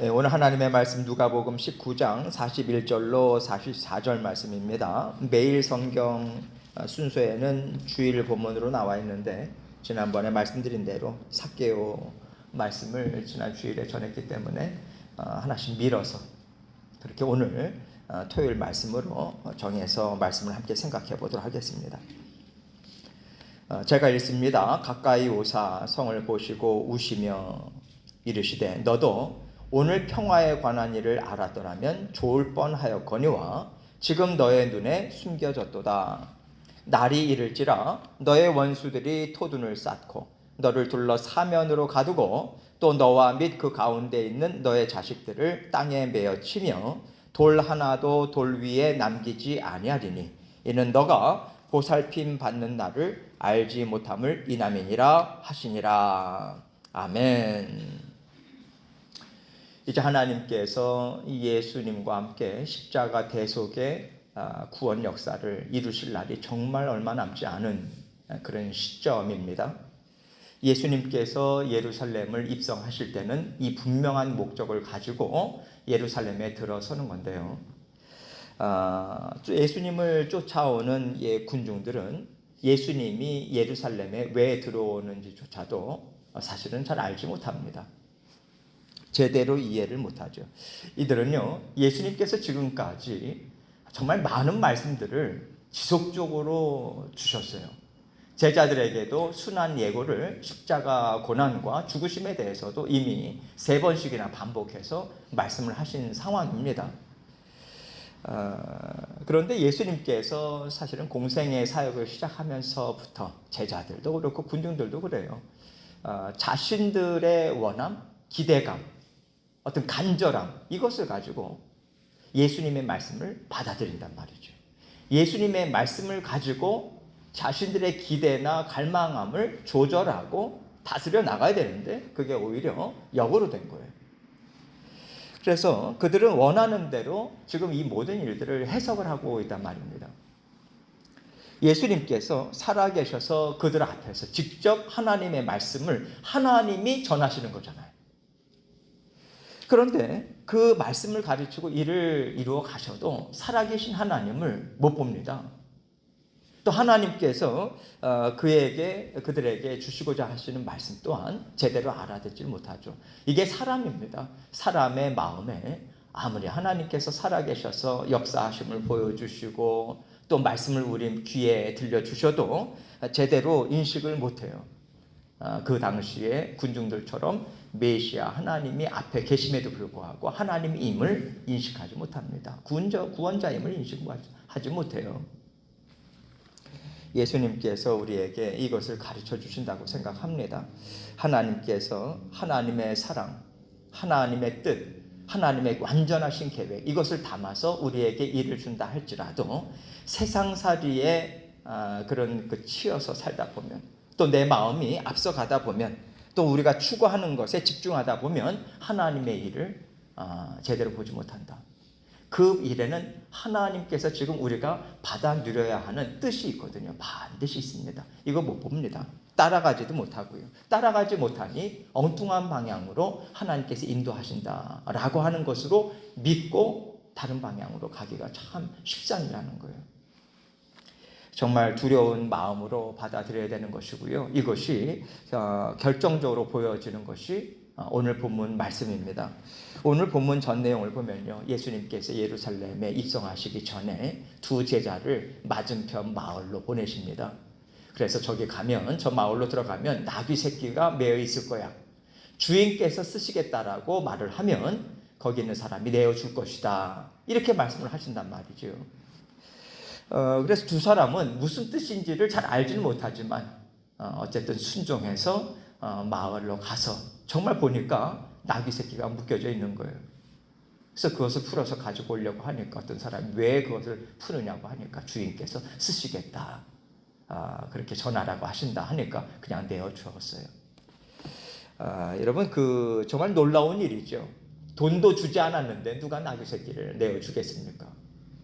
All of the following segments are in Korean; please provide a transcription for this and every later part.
오늘 하나님의 말씀 누가복음 19장 41절로 44절 말씀입니다. 매일 성경 순서에는 주일 본문으로 나와 있는데 지난번에 말씀드린 대로 삭개오 말씀을 지난 주일에 전했기 때문에 하나씩 밀어서 그렇게 오늘 토요일 말씀으로 정해서 말씀을 함께 생각해 보도록 하겠습니다. 제가 읽습니다. 가까이 오사 성을 보시고 우시며 이르시되 너도 오늘 평화에 관한 일을 알았더라면 좋을 뻔하였거니와 지금 너의 눈에 숨겨졌도다. 날이 이를지라 너의 원수들이 토둔을 쌓고 너를 둘러 사면으로 가두고 또 너와 및 그 가운데 있는 너의 자식들을 땅에 메어 치며 돌 하나도 돌 위에 남기지 아니하리니 이는 너가 보살핌 받는 날을 알지 못함을 인함이니라 하시니라. 아멘. 이제 하나님께서 예수님과 함께 십자가 대속의 구원 역사를 이루실 날이 정말 얼마 남지 않은 그런 시점입니다. 예수님께서 예루살렘을 입성하실 때는 이 분명한 목적을 가지고 예루살렘에 들어서는 건데요. 예수님을 쫓아오는 군중들은 예수님이 예루살렘에 왜 들어오는지조차도 사실은 잘 알지 못합니다. 제대로 이해를 못하죠. 이들은요, 예수님께서 지금까지 정말 많은 말씀들을 지속적으로 주셨어요. 제자들에게도 순환 예고를 십자가 고난과 죽으심에 대해서도 이미 3번씩이나 반복해서 말씀을 하신 상황입니다. 그런데 예수님께서 사실은 공생의 사역을 시작하면서부터 제자들도 그렇고 군중들도 그래요. 자신들의 원함, 기대감, 어떤 간절함, 이것을 가지고 예수님의 말씀을 받아들인단 말이죠. 예수님의 말씀을 가지고 자신들의 기대나 갈망함을 조절하고 다스려 나가야 되는데 그게 오히려 역으로 된 거예요. 그래서 그들은 원하는 대로 지금 이 모든 일들을 해석을 하고 있단 말입니다. 예수님께서 살아계셔서 그들 앞에서 직접 하나님의 말씀을 하나님이 전하시는 거잖아요. 그런데 그 말씀을 가르치고 일을 이루어 가셔도 살아계신 하나님을 못 봅니다. 또 하나님께서 그들에게 주시고자 하시는 말씀 또한 제대로 알아듣지 못하죠. 이게 사람입니다. 사람의 마음에 아무리 하나님께서 살아계셔서 역사하심을 보여주시고 또 말씀을 우리 귀에 들려주셔도 제대로 인식을 못해요. 그 당시에 군중들처럼 메시아 하나님이 앞에 계심에도 불구하고 하나님임을 인식하지 못합니다. 구원자임을 인식하지 못해요. 예수님께서 우리에게 이것을 가르쳐 주신다고 생각합니다. 하나님께서 하나님의 사랑, 하나님의 뜻, 하나님의 완전하신 계획, 이것을 담아서 우리에게 일을 준다 할지라도 세상살이에 그런 치여서 살다 보면 또 내 마음이 앞서가다 보면 또 우리가 추구하는 것에 집중하다 보면 하나님의 일을 제대로 보지 못한다. 그 일에는 하나님께서 지금 우리가 받아 누려야 하는 뜻이 있거든요. 반드시 있습니다. 이거 못 봅니다. 따라가지도 못하고요. 따라가지 못하니 엉뚱한 방향으로 하나님께서 인도하신다라고 하는 것으로 믿고 다른 방향으로 가기가 참 쉽상이라는 거예요. 정말 두려운 마음으로 받아들여야 되는 것이고요. 이것이 결정적으로 보여지는 것이 오늘 본문 말씀입니다. 오늘 본문 전 내용을 보면요. 예수님께서 예루살렘에 입성하시기 전에 두 제자를 맞은편 마을로 보내십니다. 그래서 저기 가면, 저 마을로 들어가면 나귀 새끼가 매어 있을 거야. 주인께서 쓰시겠다라고 말을 하면 거기 있는 사람이 내어줄 것이다. 이렇게 말씀을 하신단 말이죠. 그래서 두 사람은 무슨 뜻인지를 잘 알지는 못하지만 어쨌든 순종해서 마을로 가서 정말 보니까 나귀 새끼가 묶여져 있는 거예요. 그래서 그것을 풀어서 가지고 오려고 하니까 어떤 사람이 왜 그것을 푸느냐고 하니까 주인께서 쓰시겠다. 그렇게 전하라고 하신다 하니까 그냥 내어주었어요. 여러분 정말 놀라운 일이죠. 돈도 주지 않았는데 누가 나귀 새끼를 내어주겠습니까?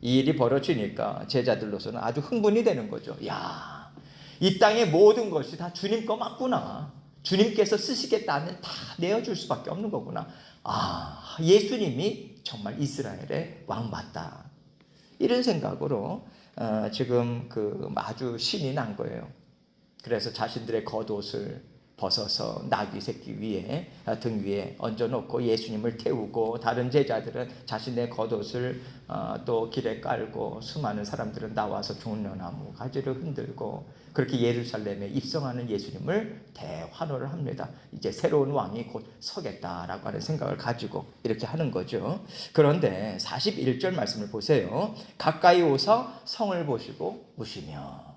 이 일이 벌어지니까 제자들로서는 아주 흥분이 되는 거죠. 야, 이 땅의 모든 것이 다 주님 거 맞구나. 주님께서 쓰시겠다 하면 다 내어줄 수밖에 없는 거구나. 예수님이 정말 이스라엘의 왕 맞다. 이런 생각으로 지금 아주 신이 난 거예요. 그래서 자신들의 겉옷을 벗어서 나귀 새끼 위에 등 위에 얹어놓고 예수님을 태우고, 다른 제자들은 자신의 겉옷을 또 길에 깔고, 수많은 사람들은 나와서 종려나무 가지를 흔들고, 그렇게 예루살렘에 입성하는 예수님을 대환호를 합니다. 이제 새로운 왕이 곧 서겠다라고 하는 생각을 가지고 이렇게 하는 거죠. 그런데 41절 말씀을 보세요. 가까이 오서 성을 보시고 우시며.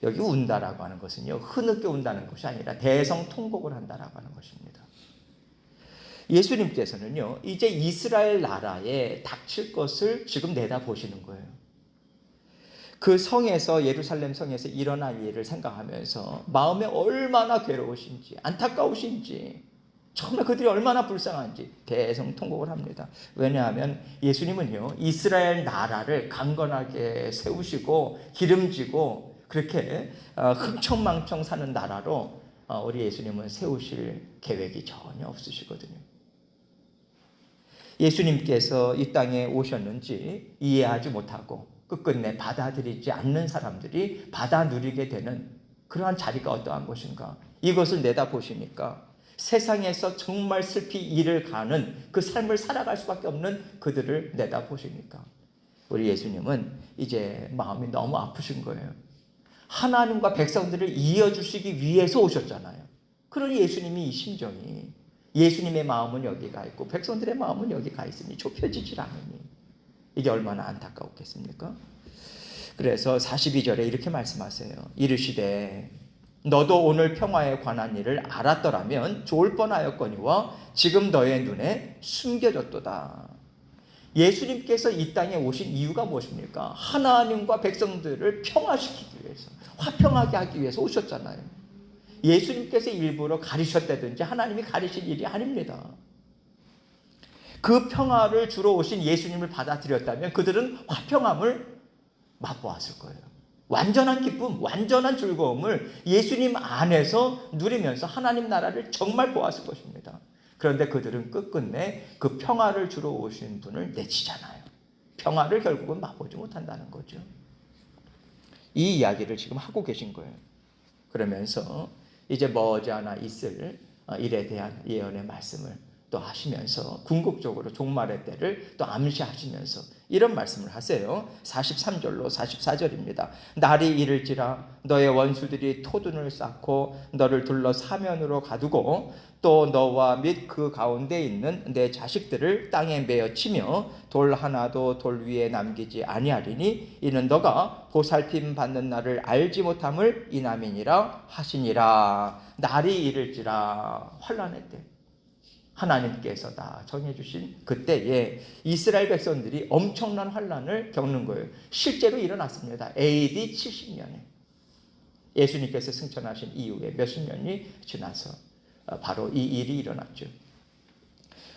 여기 운다라고 하는 것은요, 흐느껴 운다는 것이 아니라 대성통곡을 한다라고 하는 것입니다. 예수님께서는요, 이제 이스라엘 나라에 닥칠 것을 지금 내다보시는 거예요. 그 성에서, 예루살렘 성에서 일어날 일을 생각하면서 마음에 얼마나 괴로우신지, 안타까우신지, 정말 그들이 얼마나 불쌍한지 대성통곡을 합니다. 왜냐하면 예수님은요, 이스라엘 나라를 강건하게 세우시고 기름지고 그렇게 흥청망청 사는 나라로 우리 예수님은 세우실 계획이 전혀 없으시거든요. 예수님께서 이 땅에 오셨는지 이해하지 못하고 끝끝내 받아들이지 않는 사람들이 받아 누리게 되는 그러한 자리가 어떠한 것인가, 이것을 내다보시니까 세상에서 정말 슬피 일을 가는 그 삶을 살아갈 수밖에 없는 그들을 내다보시니까 우리 예수님은 이제 마음이 너무 아프신 거예요. 하나님과 백성들을 이어주시기 위해서 오셨잖아요. 그러니 예수님이 이 심정이, 예수님의 마음은 여기 가 있고 백성들의 마음은 여기 가 있으니 좁혀지질 않으니 이게 얼마나 안타까웠겠습니까? 그래서 42절에 이렇게 말씀하세요. 이르시되 너도 오늘 평화에 관한 일을 알았더라면 좋을 뻔하였거니와 지금 너의 눈에 숨겨졌도다. 예수님께서 이 땅에 오신 이유가 무엇입니까? 하나님과 백성들을 평화시키기 위해서, 화평하게 하기 위해서 오셨잖아요. 예수님께서 일부러 가리셨다든지 하나님이 가리신 일이 아닙니다. 그 평화를 주러 오신 예수님을 받아들였다면 그들은 화평함을 맛보았을 거예요. 완전한 기쁨, 완전한 즐거움을 예수님 안에서 누리면서 하나님 나라를 정말 보았을 것입니다. 그런데 그들은 끝끝내 그 평화를 주러 오신 분을 내치잖아요. 평화를 결국은 맛보지 못한다는 거죠. 이 이야기를 지금 하고 계신 거예요. 그러면서 이제 머지않아 있을 일에 대한 예언의 말씀을 또 하시면서 궁극적으로 종말의 때를 또 암시하시면서 이런 말씀을 하세요. 43절로 44절입니다. 날이 이를지라 너의 원수들이 토둔을 쌓고 너를 둘러 사면으로 가두고 또 너와 및 그 가운데 있는 내 자식들을 땅에 메어 치며 돌 하나도 돌 위에 남기지 아니하리니 이는 너가 보살핌 받는 날을 알지 못함을 이남이니라 하시니라. 날이 이를지라, 환난의 때, 하나님께서 다 정해주신 그때에 이스라엘 백성들이 엄청난 환난을 겪는 거예요. 실제로 일어났습니다. AD 70년에 예수님께서 승천하신 이후에 몇십 년이 지나서 바로 이 일이 일어났죠.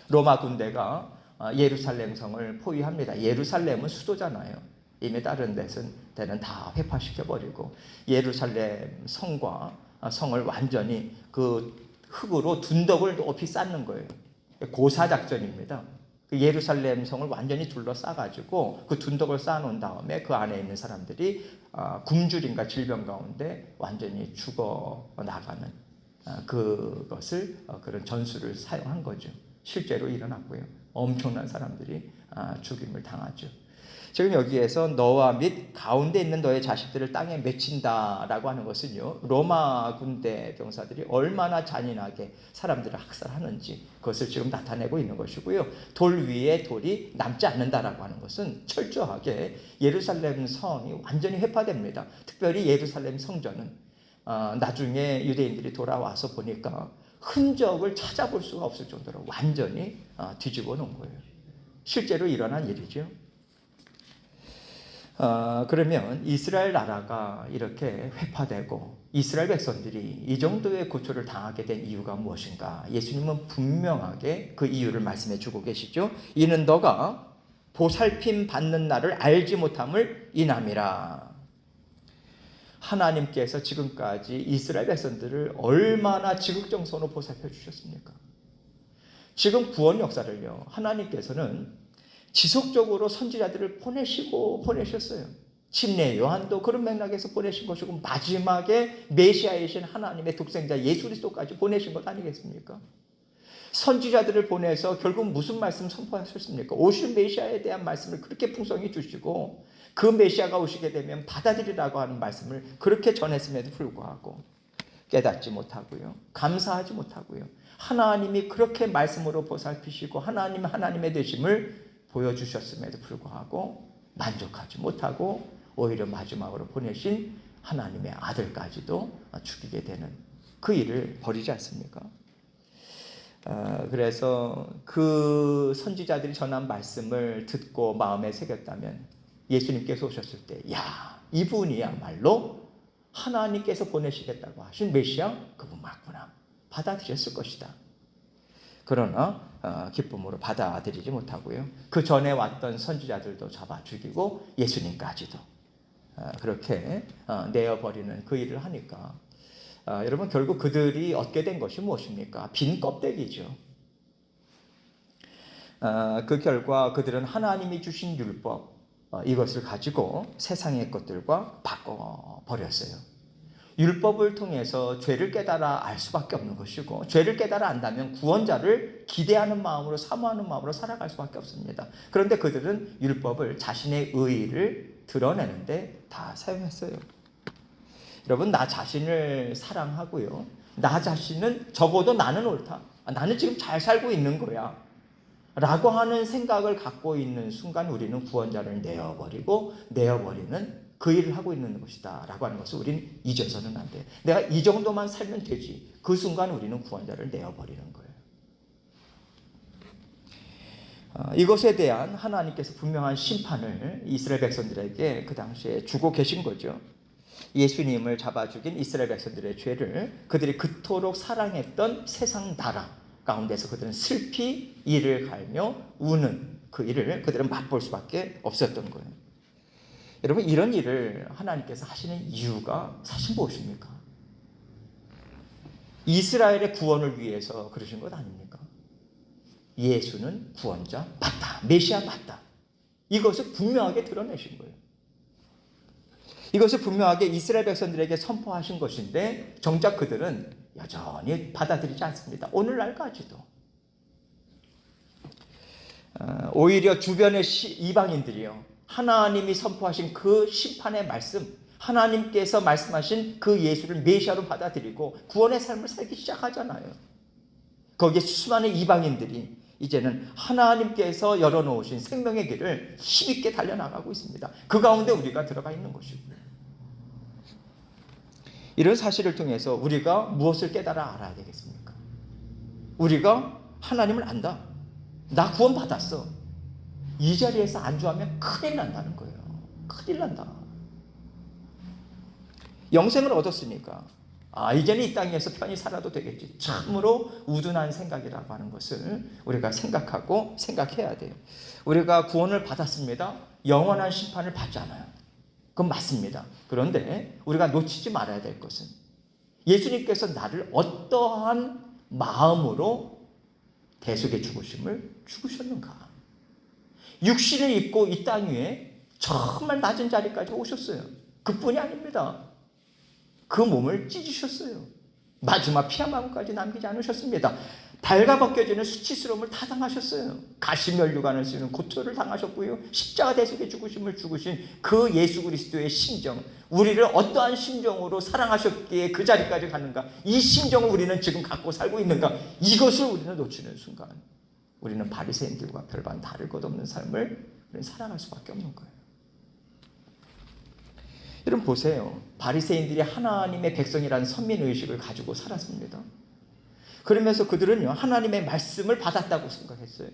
로마 군대가 예루살렘 성을 포위합니다. 예루살렘은 수도잖아요. 이미 다른 데는 다 회파시켜버리고 예루살렘 성과 성을 완전히 그 흙으로 둔덕을 높이 쌓는 거예요. 고사작전입니다. 그 예루살렘 성을 완전히 둘러싸가지고 그 둔덕을 쌓아놓은 다음에 그 안에 있는 사람들이 굶주림과 질병 가운데 완전히 죽어 나가는 그것을 그런 전술을 사용한 거죠. 실제로 일어났고요. 엄청난 사람들이 죽임을 당하죠. 지금 여기에서 너와 및 가운데 있는 너의 자식들을 땅에 맺힌다라고 하는 것은요, 로마 군대 병사들이 얼마나 잔인하게 사람들을 학살하는지 그것을 지금 나타내고 있는 것이고요. 돌 위에 돌이 남지 않는다라고 하는 것은 철저하게 예루살렘 성이 완전히 회파됩니다. 특별히 예루살렘 성전은 나중에 유대인들이 돌아와서 보니까 흔적을 찾아볼 수가 없을 정도로 완전히 뒤집어 놓은 거예요. 실제로 일어난 일이죠. 그러면 이스라엘 나라가 이렇게 회파되고 이스라엘 백성들이 이 정도의 고초를 당하게 된 이유가 무엇인가? 예수님은 분명하게 그 이유를 말씀해 주고 계시죠. 이는 너가 보살핌 받는 날을 알지 못함을 인함이라. 하나님께서 지금까지 이스라엘 백성들을 얼마나 지극정성으로 보살펴 주셨습니까? 지금 구원 역사를요, 하나님께서는 지속적으로 선지자들을 보내셨어요. 침례 요한도 그런 맥락에서 보내신 것이고, 마지막에 메시아이신 하나님의 독생자 예수 그리스도까지 보내신 것 아니겠습니까? 선지자들을 보내서 결국 무슨 말씀 선포하셨습니까? 오실 메시아에 대한 말씀을 그렇게 풍성히 주시고, 그 메시아가 오시게 되면 받아들이라고 하는 말씀을 그렇게 전했음에도 불구하고 깨닫지 못하고요, 감사하지 못하고요, 하나님이 그렇게 말씀으로 보살피시고 하나님의 되심을 보여주셨음에도 불구하고 만족하지 못하고 오히려 마지막으로 보내신 하나님의 아들까지도 죽이게 되는 그 일을 벌이지 않습니까? 그래서 그 선지자들이 전한 말씀을 듣고 마음에 새겼다면 예수님께서 오셨을 때, 야, 이분이야말로 하나님께서 보내시겠다고 하신 메시아, 그분 맞구나, 받아들였을 것이다. 그러나 기쁨으로 받아들이지 못하고요, 그 전에 왔던 선지자들도 잡아 죽이고 예수님까지도 그렇게 내어버리는 그 일을 하니까, 여러분, 결국 그들이 얻게 된 것이 무엇입니까? 빈 껍데기죠. 그 결과 그들은 하나님이 주신 율법, 이것을 가지고 세상의 것들과 바꿔버렸어요. 율법을 통해서 죄를 깨달아 알 수밖에 없는 것이고, 죄를 깨달아 안다면 구원자를 기대하는 마음으로, 사모하는 마음으로 살아갈 수밖에 없습니다. 그런데 그들은 율법을 자신의 의의를 드러내는데 다 사용했어요. 여러분, 나 자신을 사랑하고요, 나 자신은 적어도 나는 옳다, 나는 지금 잘 살고 있는 거야 라고 하는 생각을 갖고 있는 순간 우리는 구원자를 내어버리는 그 일을 하고 있는 것이다 라고 하는 것을 우리는 잊어서는 안 돼. 내가 이 정도만 살면 되지, 그 순간 우리는 구원자를 내어버리는 거예요. 이것에 대한 하나님께서 분명한 심판을 이스라엘 백성들에게 그 당시에 주고 계신 거죠. 예수님을 잡아 죽인 이스라엘 백성들의 죄를 그들이 그토록 사랑했던 세상 나라 가운데서 그들은 슬피 이를 갈며 우는 그 일을 그들은 맛볼 수밖에 없었던 거예요. 여러분, 이런 일을 하나님께서 하시는 이유가 사실 무엇입니까? 이스라엘의 구원을 위해서 그러신 것 아닙니까? 예수는 구원자 맞다, 메시아 맞다, 이것을 분명하게 드러내신 거예요. 이것을 분명하게 이스라엘 백성들에게 선포하신 것인데, 정작 그들은 여전히 받아들이지 않습니다. 오늘날까지도. 오히려 주변의 이방인들이요, 하나님이 선포하신 그 심판의 말씀, 하나님께서 말씀하신 그 예수를 메시아로 받아들이고 구원의 삶을 살기 시작하잖아요. 거기에 수많은 이방인들이 이제는 하나님께서 열어놓으신 생명의 길을 힘있게 달려나가고 있습니다. 그 가운데 우리가 들어가 있는 것이고요. 이런 사실을 통해서 우리가 무엇을 깨달아 알아야 되겠습니까? 우리가 하나님을 안다, 나 구원 받았어, 이 자리에서 안주하면 큰일 난다는 거예요. 큰일 난다. 영생을 얻었으니까 이제는 이 땅에서 편히 살아도 되겠지, 참으로 우둔한 생각이라고 하는 것을 우리가 생각해야 돼요. 우리가 구원을 받았습니다. 영원한 심판을 받지 않아요. 그건 맞습니다. 그런데 우리가 놓치지 말아야 될 것은, 예수님께서 나를 어떠한 마음으로 대속의 죽으심을 죽으셨는가. 육신을 입고 이 땅 위에 정말 낮은 자리까지 오셨어요. 그뿐이 아닙니다. 그 몸을 찢으셨어요. 마지막 피 한 방울까지 남기지 않으셨습니다. 발가벗겨지는 수치스러움을 다 당하셨어요. 가시면류관을 쓰는 고초를 당하셨고요, 십자가 대속의 죽으심을 죽으신 그 예수 그리스도의 심정, 우리를 어떠한 심정으로 사랑하셨기에 그 자리까지 갔는가, 이 심정을 우리는 지금 갖고 살고 있는가, 이것을 우리는 놓치는 순간 우리는 바리새인들과 별반 다를 것 없는 삶을 우리는 살아갈 수밖에 없는 거예요. 여러분 보세요. 바리새인들이 하나님의 백성이라는 선민의식을 가지고 살았습니다. 그러면서 그들은요, 하나님의 말씀을 받았다고 생각했어요.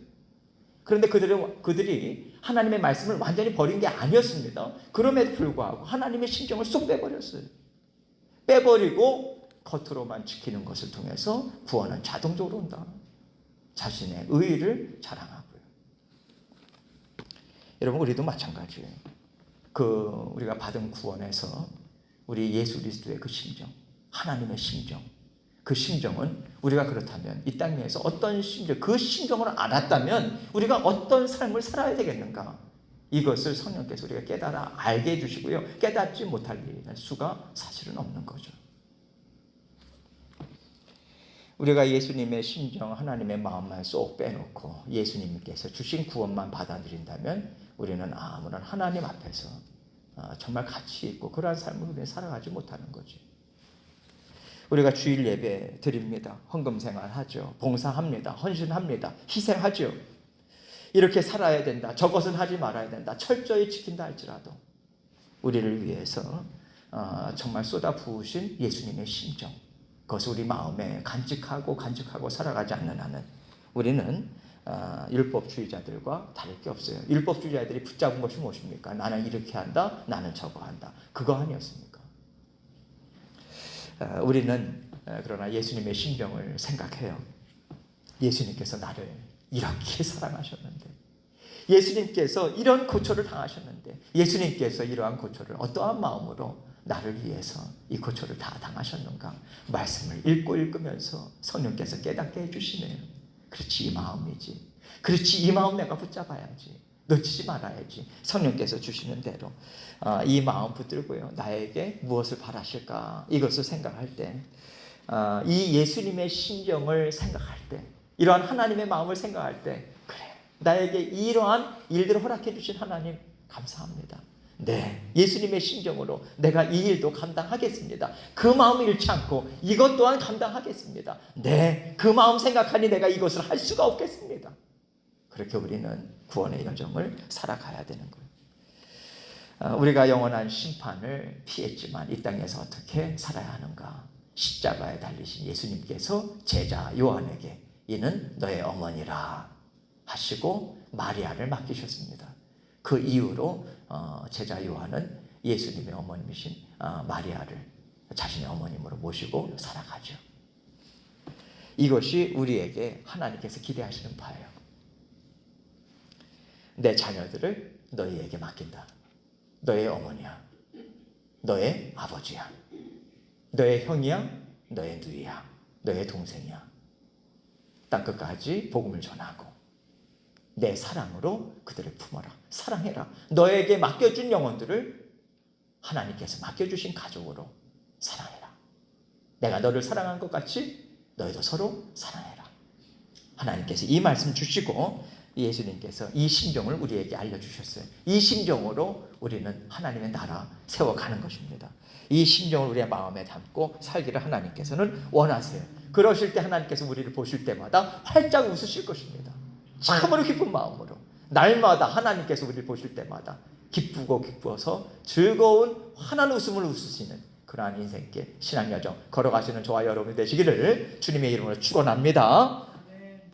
그런데 그들이 하나님의 말씀을 완전히 버린 게 아니었습니다. 그럼에도 불구하고 하나님의 심정을 쏙 빼버렸어요. 빼버리고 겉으로만 지키는 것을 통해서 구원은 자동적으로 온다. 자신의 의의를 자랑하고요. 여러분, 우리도 마찬가지예요. 우리가 받은 구원에서 우리 예수 그리스도의 그 심정, 하나님의 심정, 그 심정은 우리가 그렇다면 이 땅 위에서 어떤 심정, 그 심정을 알았다면 우리가 어떤 삶을 살아야 되겠는가? 이것을 성령께서 우리가 깨달아 알게 해주시고요. 깨닫지 못할 수가 사실은 없는 거죠. 우리가 예수님의 심정, 하나님의 마음만 쏙 빼놓고 예수님께서 주신 구원만 받아들인다면 우리는 아무런 하나님 앞에서 정말 가치 있고 그러한 삶을 우리는 살아가지 못하는 거죠. 우리가 주일 예배 드립니다. 헌금 생활하죠. 봉사합니다. 헌신합니다. 희생하죠. 이렇게 살아야 된다. 저것은 하지 말아야 된다. 철저히 지킨다 할지라도 우리를 위해서 정말 쏟아부으신 예수님의 심정, 그것을 우리 마음에 간직하고 살아가지 않는 한은 우리는 율법주의자들과 다를 게 없어요. 율법주의자들이 붙잡은 것이 무엇입니까? 나는 이렇게 한다. 나는 저거 한다. 그거 아니었습니까? 우리는 그러나 예수님의 심정을 생각해요. 예수님께서 나를 이렇게 사랑하셨는데, 예수님께서 이런 고초를 당하셨는데, 예수님께서 이러한 고초를 어떠한 마음으로 나를 위해서 이 고초를 다 당하셨는가? 말씀을 읽으면서 성령께서 깨닫게 해주시네요. 그렇지, 이 마음이지. 그렇지, 이 마음 내가 붙잡아야지. 놓치지 말아야지. 성령께서 주시는 대로 이 마음 붙들고요. 나에게 무엇을 바라실까? 이것을 생각할 때, 이 예수님의 심정을 생각할 때, 이러한 하나님의 마음을 생각할 때, 그래, 나에게 이러한 일들을 허락해 주신 하나님 감사합니다. 네, 예수님의 심정으로 내가 이 일도 감당하겠습니다. 그 마음을 잃지 않고 이것 또한 감당하겠습니다. 네, 그 마음 생각하니 내가 이것을 할 수가 없겠습니다. 그렇게 우리는 구원의 여정을 살아가야 되는 거예요. 우리가 영원한 심판을 피했지만 이 땅에서 어떻게 살아야 하는가? 십자가에 달리신 예수님께서 제자 요한에게 이는 너의 어머니라 하시고 마리아를 맡기셨습니다. 그 이후로 제자 요한은 예수님의 어머님이신 마리아를 자신의 어머님으로 모시고 살아가죠. 이것이 우리에게 하나님께서 기대하시는 바예요. 내 자녀들을 너희에게 맡긴다. 너의 어머니야. 너의 아버지야. 너의 형이야. 너의 누이야. 너의 동생이야. 땅끝까지 복음을 전하고 내 사랑으로 그들을 품어라. 사랑해라. 너에게 맡겨준 영혼들을 하나님께서 맡겨주신 가족으로 사랑해라. 내가 너를 사랑한 것 같이 너희도 서로 사랑해라. 하나님께서 이 말씀 주시고 예수님께서 이 심정을 우리에게 알려주셨어요. 이 심정으로 우리는 하나님의 나라 세워가는 것입니다. 이 심정을 우리의 마음에 담고 살기를 하나님께서는 원하세요. 그러실 때 하나님께서 우리를 보실 때마다 활짝 웃으실 것입니다. 참으로 기쁜 마음으로 날마다 하나님께서 우리를 보실 때마다 기쁘어서 즐거운 환한 웃음을 웃으시는 그러한 인생길 신앙여정 걸어가시는 저와 여러분이 되시기를 주님의 이름으로 축원합니다.